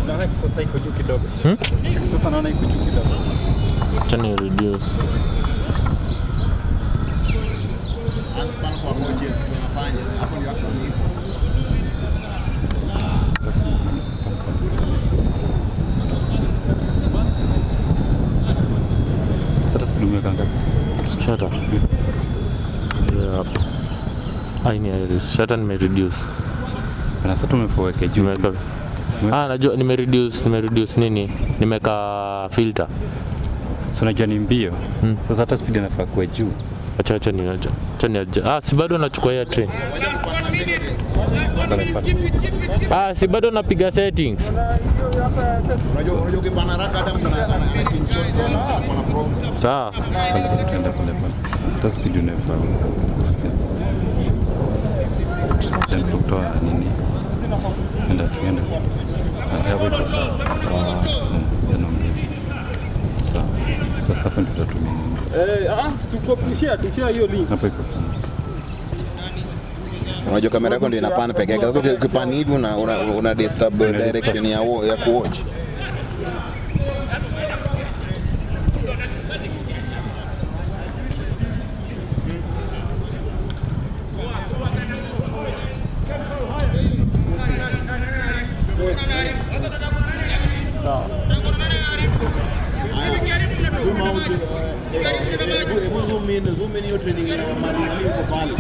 Naona exposure iko juu kidogo. Exposure naona iko juu kidogo. Acha ni reduce. Aspan kwa moja tunafanya hapo ndio action iko. Sasa tunamweka ngapi? Shutter. Yeah. Aini shutter nime reduce. Na sasa tumefoweka juu. Najua nime reduce nini? Nimeka filter. So najua ni mbio. Sasa hata speed inafaa kuwa juu. Acha ni si bado nachukua ya train. Si bado napiga settings. Unajua ukipana haraka hata mtu ana team shots na problem. Sawa. Tuenda pole. Hata speed inafaa. Then kutoa nini? Enda. Hapo iko sawa. Yanaongeza. Sawa. Sasa hapa ndio tutumie. Tushia hiyo link. Hapa iko sawa. Unajua kamera yako ndio inapana peke yake. Sasa ukipani hivi una disturb direction ya kuwatch. Zoom in hiyo training ya mali uko pale.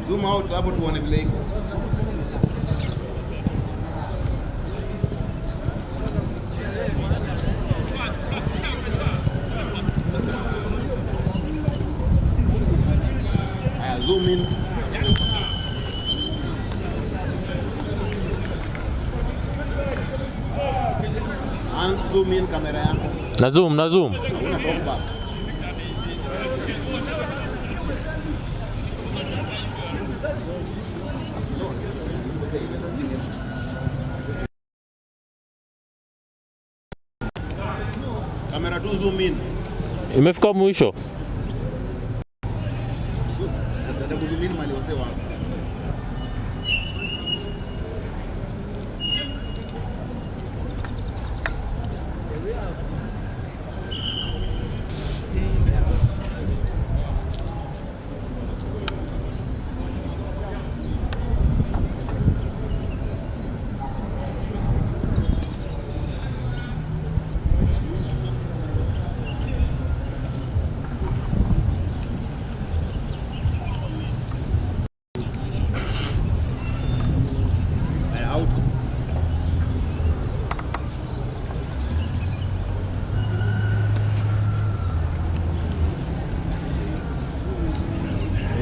Zoom out hapo tuone vile iko. Zoom in. Zoom in kamera yako. Na zoom. Una drop back. Kamera tu zoom in. Imefika mwisho. Zoom in mali wase wako.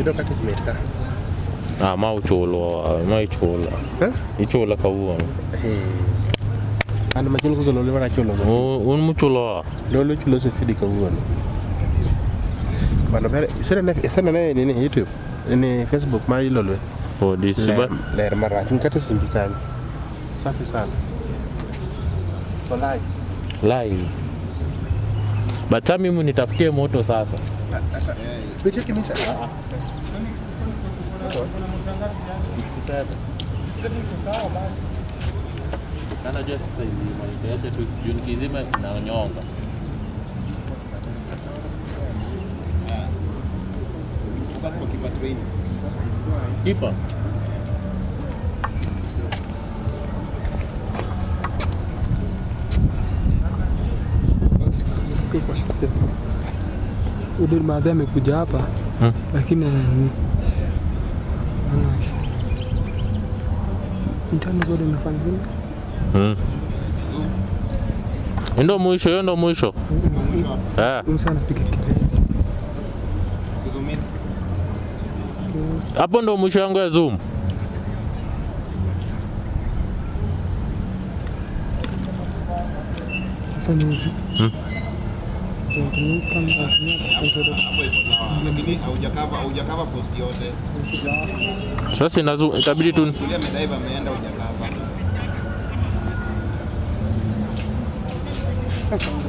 Ndio kati kimeta. Mauchola. Ichola kawuono. Ana machilo kuzo lole wana cholo. Un muchola. Lolo chulo se fidi kawuono. Bana bere sana na nini YouTube. Ni Facebook mai lolo. Disiba. Ler mara kinkata simbikani. Safi sana. Live. Batami munitafutie moto sasa. Picha kimesha. Kana just hivi tu juni kizima na nyonga. Basi kwa kipa train. Kipa. Siku kwa shule. Udir madha amekuja hapa. Lakini ni Intani bado imefanya hivi. Ndio mwisho. Sana pika kelele. Hapo ndo mwisho yangu ya zoom. Fanya hivi. Lakini haujakava post yote. Sasa itabidi tu Kulia medaiva ameenda hujakava. Sasa hapo.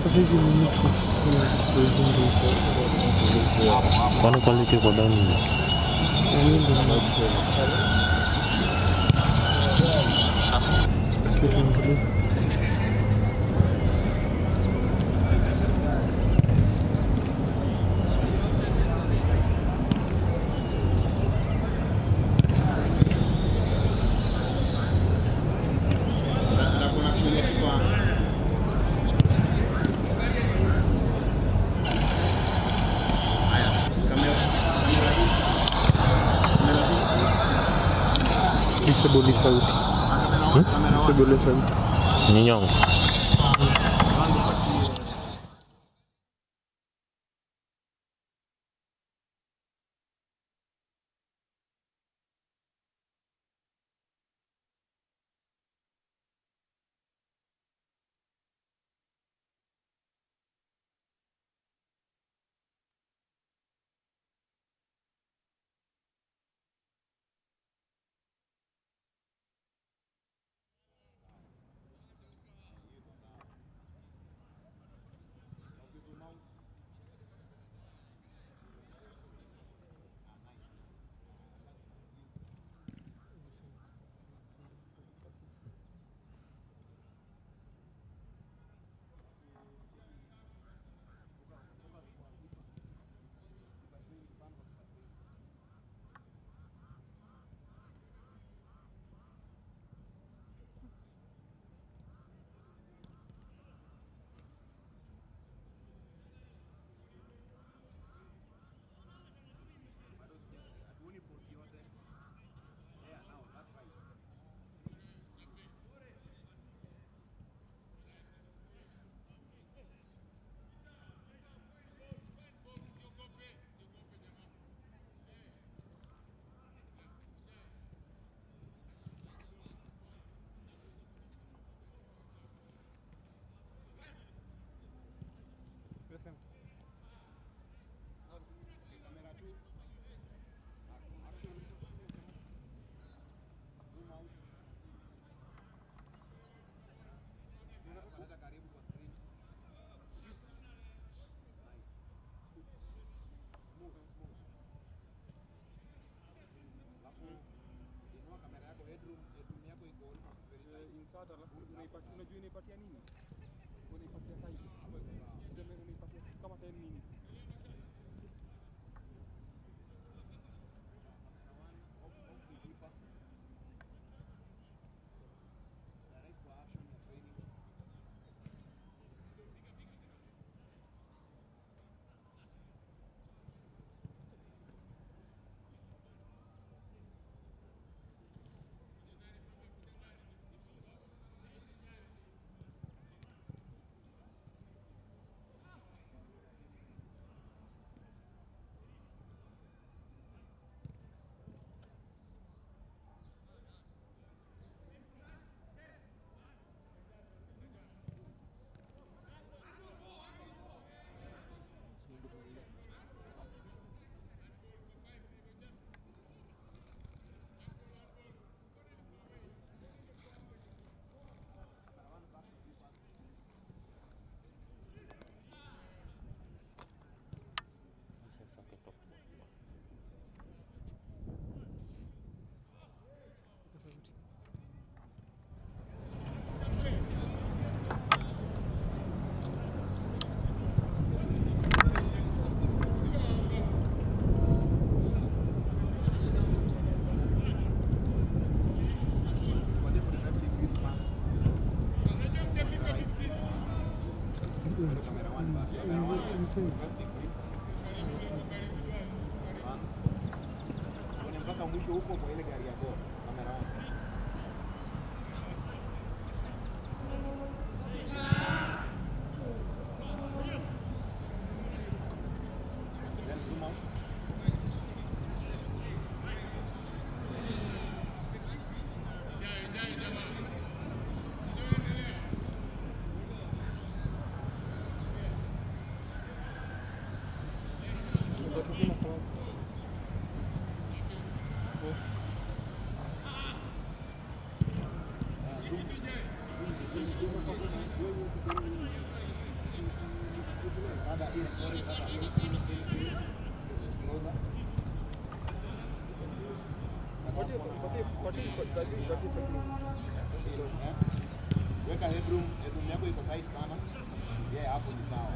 sasa hizi ni tunasikia Kwani quality kwa down ni? disable sauti. Disable sauti. Ninyong. Insert alafu unajua inaipatia nini? Unaipatia time. Hapo iko sawa. Unaipatia kama 10 minutes. Mpaka mwisho huko kwa ile gari yako kamera on. Then zoom out. Weka headroom yako iko tight sana. Yeah, hapo ni sawa.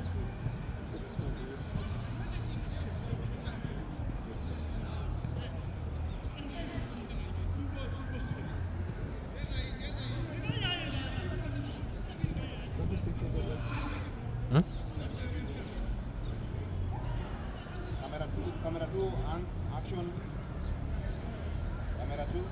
Camera 2, hands, action. Camera 2.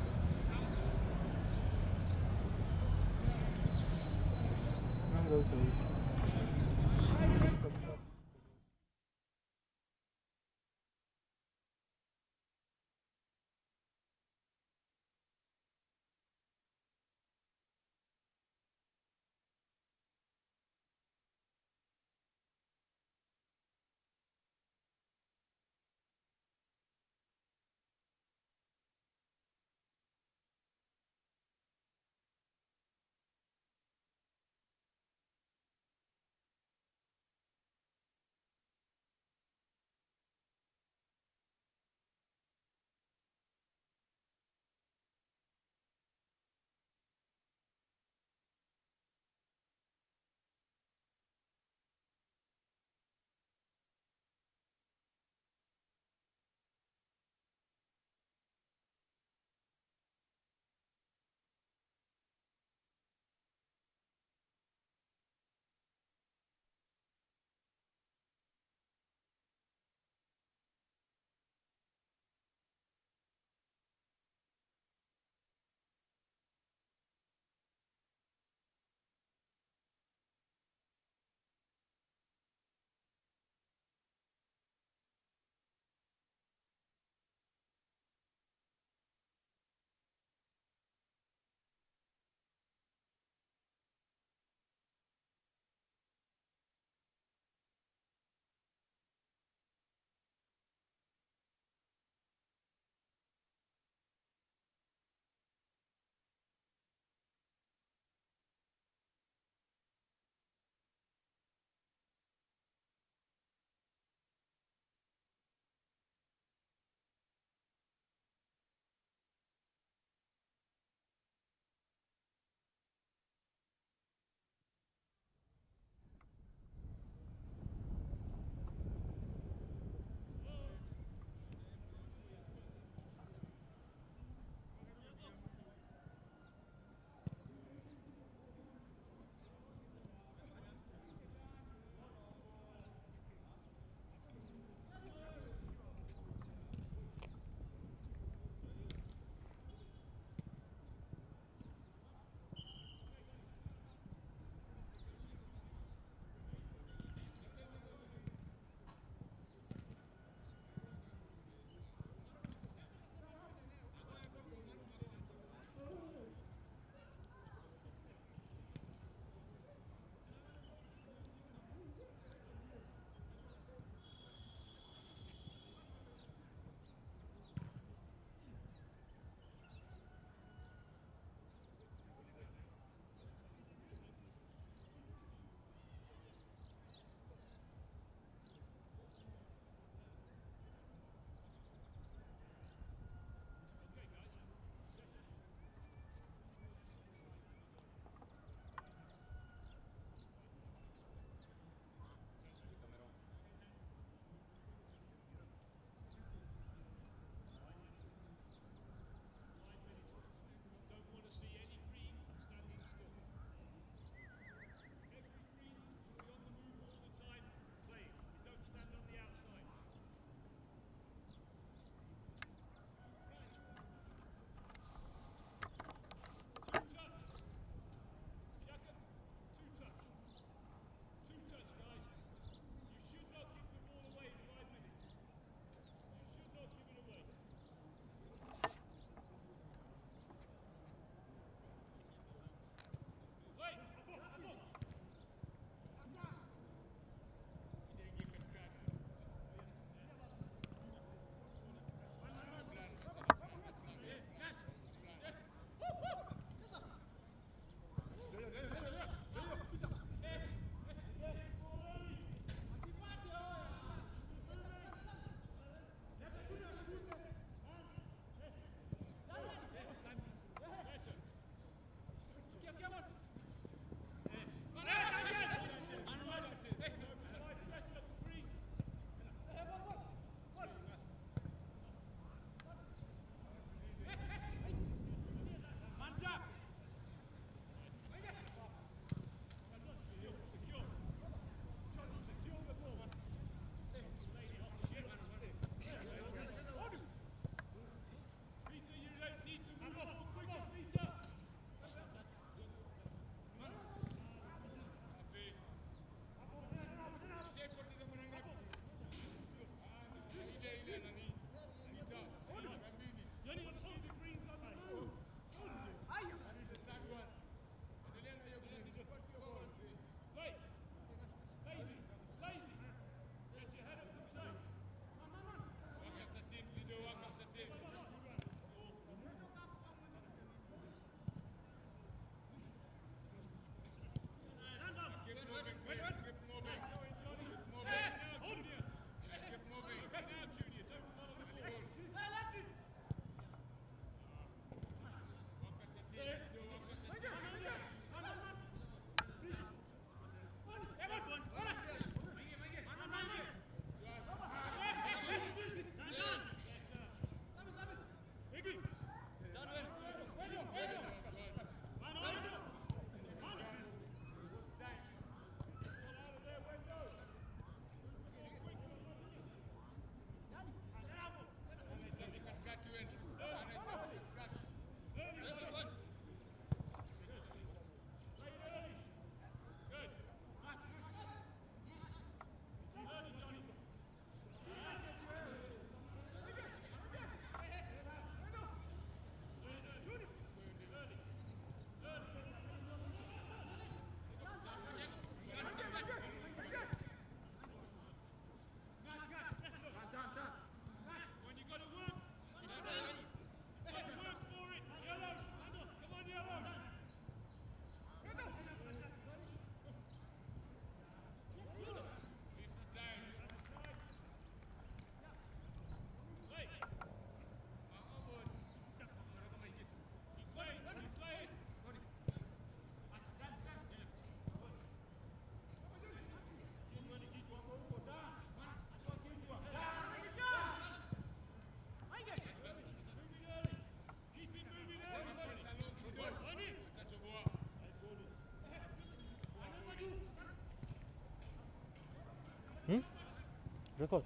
Record.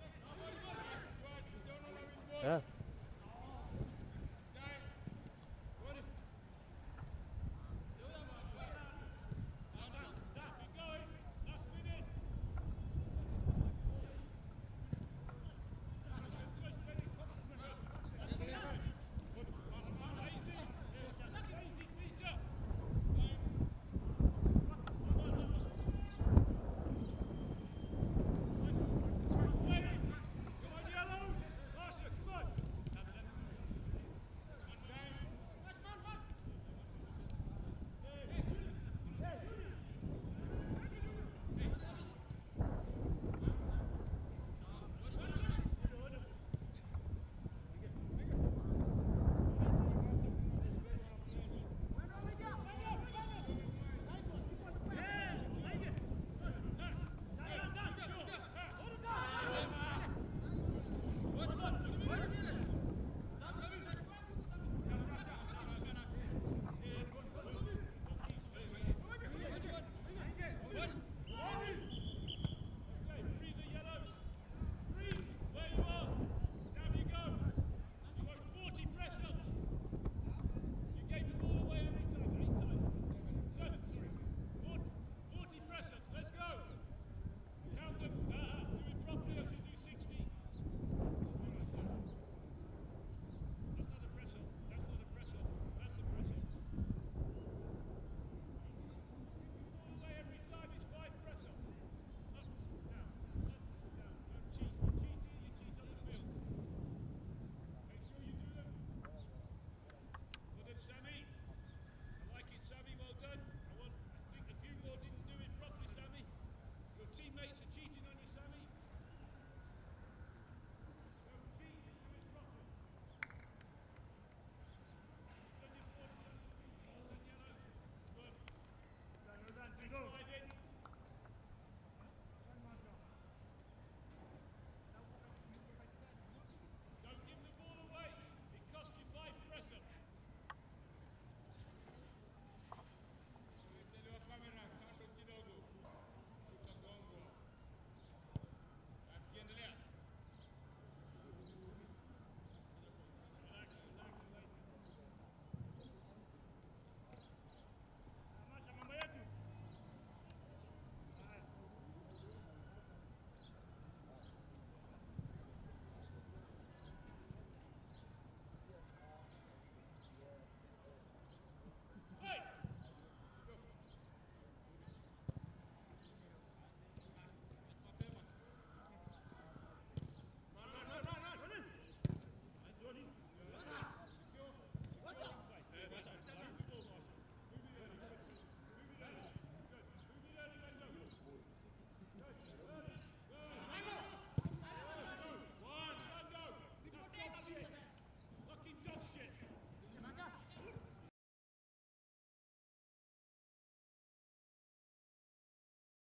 Yeah.